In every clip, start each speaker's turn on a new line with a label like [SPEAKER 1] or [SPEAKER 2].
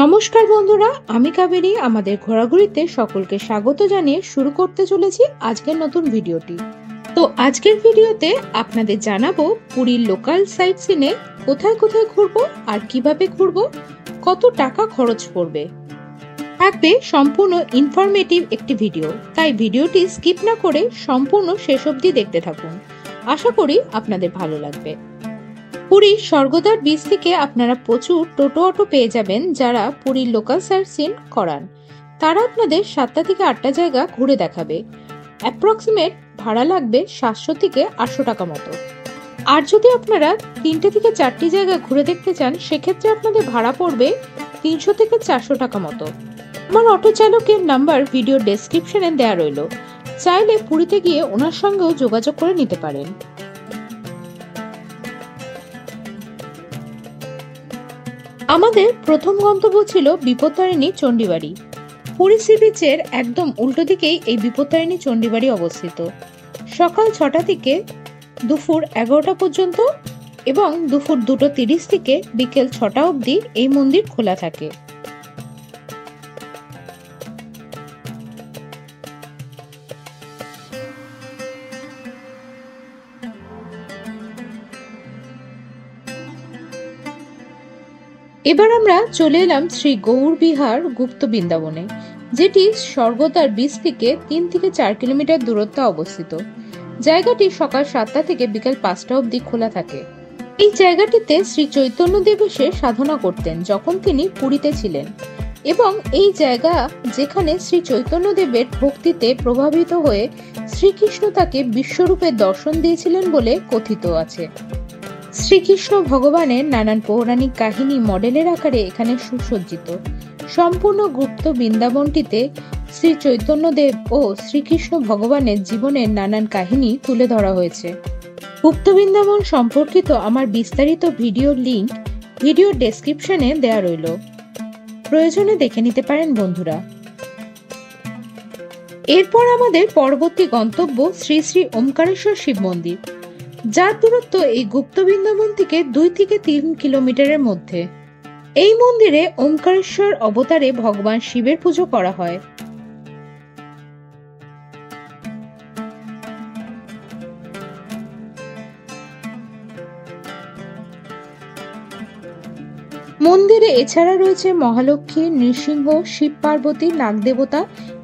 [SPEAKER 1] নমস্কার বন্ধুরা, আমি কাবেরী আমাদের ঘোরাঘুরিতে সকলকে স্বাগত জানিয়ে শুরু করতে চলেছি আজকের নতুন ভিডিওটি। তো আজকের ভিডিওতে আপনাদের জানাবো পুরীর লোকাল সাইট সিনে কোথায় কোথায় ঘুরবো আর কিভাবে ঘুরবো, কত টাকা খরচ পড়বে। থাকবে সম্পূর্ণ ইনফরমেটিভ একটি ভিডিও, তাই ভিডিওটি স্কিপ না করে সম্পূর্ণ শেষ অবধি দেখতে থাকুন। আশা করি আপনাদের ভালো লাগবে। পুরীর স্বর্গদ্বার বীচ থেকে আপনারা প্রচুর টোটো অটো পেয়ে যাবেন যারা পুরীর লোকাল সাইট সিন করান। তারা আপনাদের 7টা থেকে 8টা জায়গা ঘুরে দেখাবে। অ্যাপ্রক্সিমেট ভাড়া লাগবে 700 থেকে 800 টাকা মতো। আর যদি আপনারা 3টে থেকে 4টি জায়গা ঘুরে দেখতে চান, সেক্ষেত্রে আপনাদের ভাড়া পড়বে 300 থেকে 400 টাকা মতো। আমার অটো চালকের নাম্বার ভিডিও ডেসক্রিপশনে দেওয়া রইল, চাইলে পুরীতে গিয়ে ওনার সঙ্গেও যোগাযোগ করে নিতে পারেন। আমাদের প্রথম গন্তব্য ছিল বিপত্তারিণী চণ্ডীবাড়ি। পুরী সি বিচের একদম উল্টো দিকেই এই বিপত্তারিণী চণ্ডীবাড়ি অবস্থিত। সকাল 6টা থেকে দুপুর 11টা পর্যন্ত এবং দুপুর 2:30 থেকে বিকেল 6টা অবধি এই মন্দির খোলা থাকে। এবার আমরা চলে এলাম শ্রী গৌরবিহার গুপ্ত বৃন্দাবনে, যেটি স্বর্গদ্বার বীচ থেকে 3 থেকে 4 কিলোমিটার দূরত্বে অবস্থিত। জায়গাটি সকাল 7টা থেকে বিকেল 5টা অবধি খোলা থাকে। এই জায়গাটিতে শ্রী চৈতন্যদেব এসে সাধনা করতেন যখন তিনি পুরীতে ছিলেন, এবং এই জায়গা যেখানে শ্রী চৈতন্যদেবের ভক্তিতে প্রভাবিত হয়ে শ্রীকৃষ্ণ তাকে বিশ্বরূপে দর্শন দিয়েছিলেন বলে কথিত আছে। শ্রীকৃষ্ণ ভগবানের নানান পৌরাণিক কাহিনী মডেলের আকারে এখানে সুসজ্জিত। সম্পূর্ণ গুপ্ত বৃন্দাবনটিতে শ্রী চৈতন্যদেব ও শ্রীকৃষ্ণ ভগবানের জীবনের নানান কাহিনী তুলে ধরা হয়েছে। গুপ্ত বৃন্দাবন সম্পর্কিত আমার বিস্তারিত ভিডিওর লিংক ভিডিও ডেসক্রিপশনে দেওয়া রইল, প্রয়োজনে দেখে নিতে পারেন বন্ধুরা। এরপর আমাদের পরবর্তী গন্তব্য শ্রী শ্রী ওমকারেশ্বর শিব মন্দির, যার দূরত্ব এই গুপ্ত বৃন্দাবন থেকে 2 থেকে 3 কিলোমিটারের মধ্যে। এই মন্দিরে ওমকারেশ্বর অবতারে ভগবান শিবের পুজো করা হয়। মন্দিরে এছাড়া রয়েছে মহালক্ষ্মী, নৃসিংহ, শিব পার্বতী, নাগদেবতা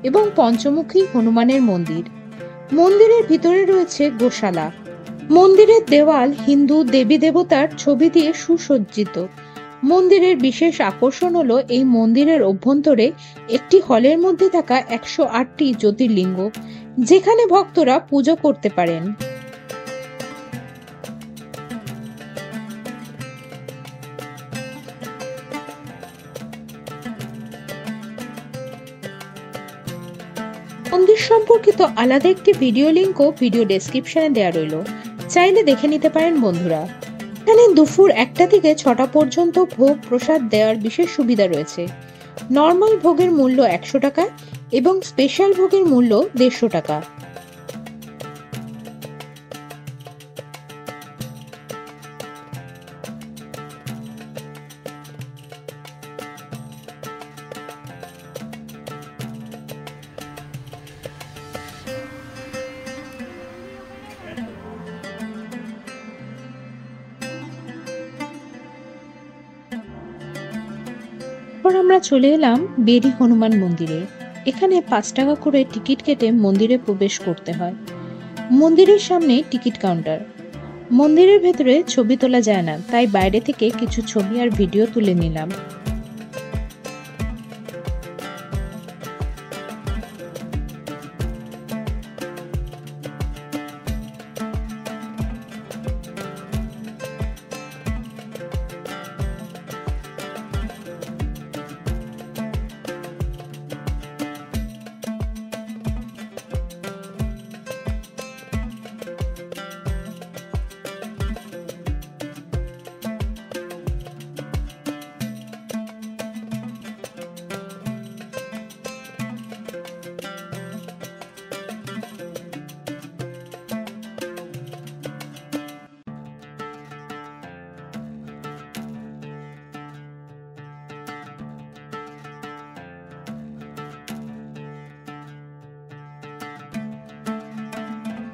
[SPEAKER 1] এবং পঞ্চমুখী হনুমানের মন্দির। মন্দিরের ভিতরে রয়েছে গোশালা। মন্দিরের দেওয়াল হিন্দু দেবী দেবতার ছবি দিয়ে সুসজ্জিত। মন্দিরের বিশেষ আকর্ষণ হলো এই মন্দিরের অভ্যন্তরে একটি হলের মধ্যে থাকা 108টি জ্যোতির্লিঙ্গ, যেখানে ভক্তরা পুজো করতে পারেন। মন্দির সম্পর্কিত আলাদা একটি ভিডিও লিঙ্কও ভিডিও ডেসক্রিপশনে দেওয়া রইল, চাইলে দেখে নিতে পারেন বন্ধুরা। এখানে দুপুর 1টা থেকে 6টা পর্যন্ত ভোগ প্রসাদ দেওয়ার বিশেষ সুবিধা রয়েছে। নর্মাল ভোগের মূল্য 100 টাকা এবং স্পেশাল ভোগের মূল্য 150 টাকা। আমরা চলে এলাম বেরি হনুমান মন্দিরে। এখানে 5 টাকা করে টিকিট কেটে মন্দিরে প্রবেশ করতে হয়। মন্দিরের সামনে টিকিট কাউন্টার। মন্দিরের ভেতরে ছবি তোলা যায় না, তাই বাইরে থেকে কিছু ছবি আর ভিডিও তুলে নিলাম।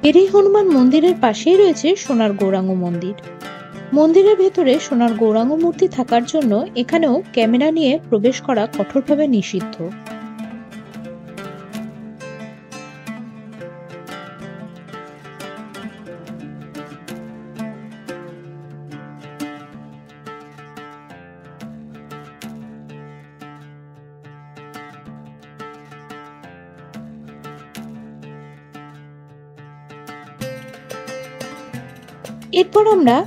[SPEAKER 1] এর এই হনুমান মন্দিরের পাশেই রয়েছে সোনার গৌরাঙ্গ মন্দির। মন্দিরের ভেতরে সোনার গৌরাঙ্গ মূর্তি থাকার জন্য এখানেও ক্যামেরা নিয়ে প্রবেশ করা কঠোরভাবে নিষিদ্ধ। এরপর আমরা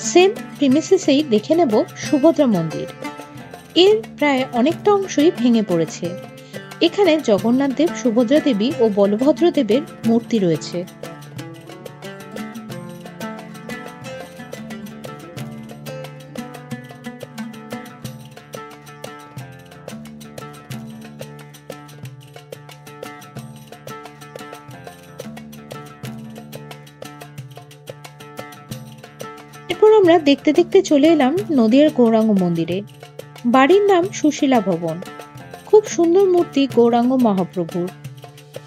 [SPEAKER 1] সেম প্রিমিসেসেই দেখে নেব সুভদ্রা মন্দির। এর প্রায় অনেকটা অংশই ভেঙে পড়েছে। এখানে জগন্নাথ দেব, সুভদ্রা দেবী ও বলভদ্র দেবের মূর্তি রয়েছে। এরপর আমরা দেখতে দেখতে চলে এলাম নদিয়ার গৌরাঙ্গ মন্দিরে। বাড়ির নাম সুশীলা ভবন। খুব সুন্দর মূর্তি গৌরাঙ্গ মহাপ্রভুর।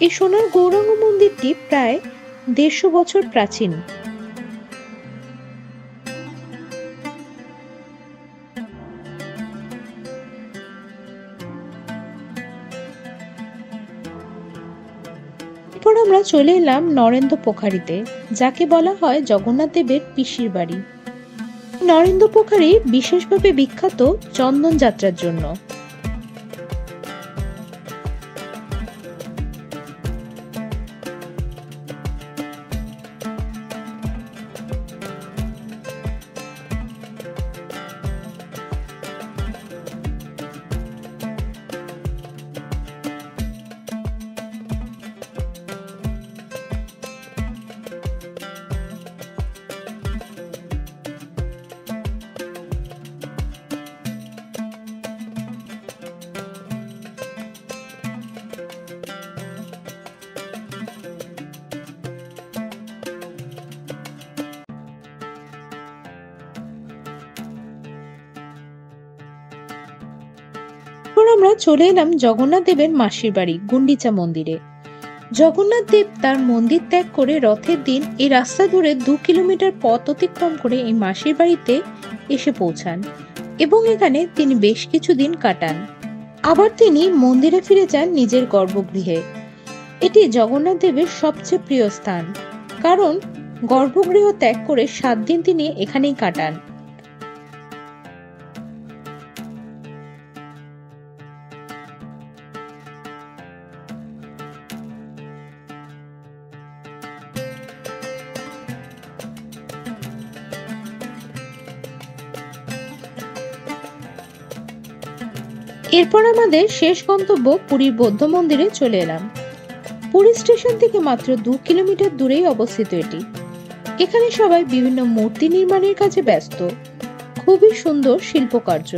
[SPEAKER 1] এই সোনার গৌরাঙ্গ মন্দিরটি প্রায় 150 বছর প্রাচীন। এরপর আমরা চলে এলাম নরেন্দ্র পোখারিতে, যাকে বলা হয় জগন্নাথ দেবের পিসির বাড়ি। নরেন্দ্র পোখারি বিশেষভাবে বিখ্যাত চন্দন যাত্রার জন্য। আমরা চলে এলাম জগন্নাথ দেবের মাসির বাড়ি গুন্ডিচা মন্দিরে। জগন্নাথ দেব তার মন্দির ত্যাগ করে রথের দিন এই রাস্তা ধরে 2 কিলোমিটার পথ অতিক্রম করে এই মাসির বাড়িতে এসে পৌঁছান এবং এখানে তিনি বেশ কিছুদিন কাটান। আবার তিনি মন্দিরে ফিরে যান নিজের গর্ভগৃহে। এটি জগন্নাথ দেবের সবচেয়ে প্রিয় স্থান, কারণ গর্ভগৃহ ত্যাগ করে 7 দিন তিনি এখানেই কাটান। এরপর আমাদের শেষ গন্তব্য পুরীর বৌদ্ধ মন্দিরে চলে এলাম। পুরী স্টেশন থেকে মাত্র 2 কিলোমিটার দূরেই অবস্থিত এটি। এখানে সবাই বিভিন্ন মূর্তি নির্মাণের কাজে ব্যস্ত। খুবই সুন্দর শিল্পকার্য।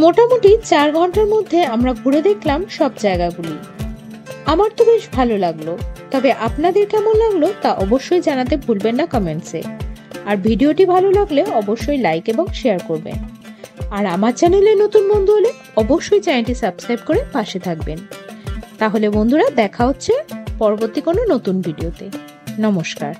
[SPEAKER 1] মোটামুটি 4 ঘন্টার মধ্যে আমরা ঘুরে দেখলাম সব জায়গাগুলি। আমার তো বেশ ভালো লাগলো, তবে আপনাদের কেমন লাগলো তা অবশ্যই জানাতে ভুলবেন না কমেন্টসে। আর ভিডিওটি ভালো লাগলে অবশ্যই লাইক এবং শেয়ার করবেন। আর আমার চ্যানেলে নতুন বন্ধু হলে অবশ্যই চ্যানেলটি সাবস্ক্রাইব করে পাশে থাকবেন। তাহলে বন্ধুরা, দেখা হচ্ছে পরবর্তী কোনো নতুন ভিডিওতে। নমস্কার।